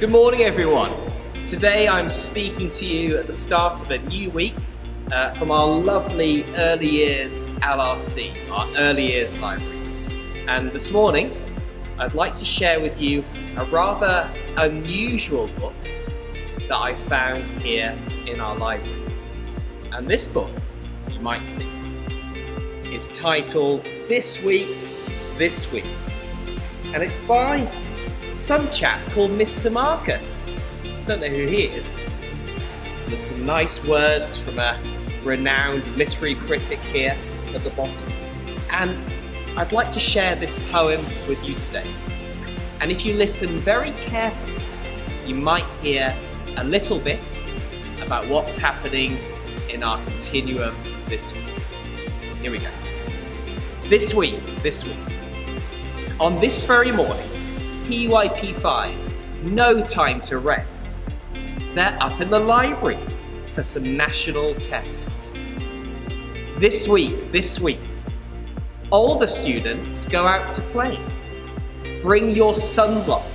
Good morning, everyone. Today I'm speaking to you at the start of a new week from our lovely Early Years LRC, our Early Years Library. And this morning I'd like to share with you a rather unusual book that I found here in our library. And this book, you might see, is titled This Week, and it's by some chap called Mr. Marcus. Don't know who he is. There's some nice words from a renowned literary critic here at the bottom. And I'd like to share this poem with you today. And if you listen very carefully, you might hear a little bit about what's happening in our continuum this week. Here we go. This week. On this very morning, PYP5, no time to rest. They're up in the library for some national tests. This week, older students go out to play. Bring your sunblock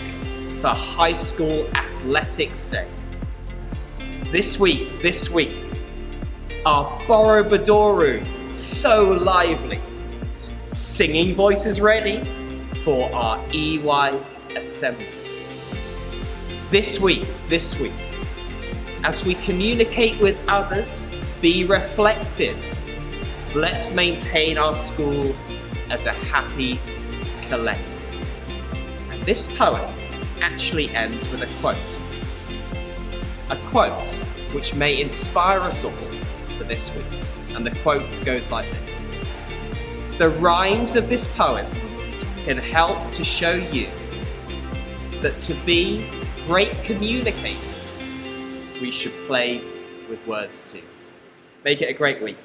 for High School Athletics Day. This week, our Borobudur Room, so lively. Singing voices ready for our EY assembly. This week, as we communicate with others, be reflective. Let's maintain our school as a happy collective. And this poem actually ends with a quote. A quote which may inspire us all for this week. And the quote goes like this. The rhymes of this poem can help to show you that to be great communicators, we should play with words too. Make it a great week.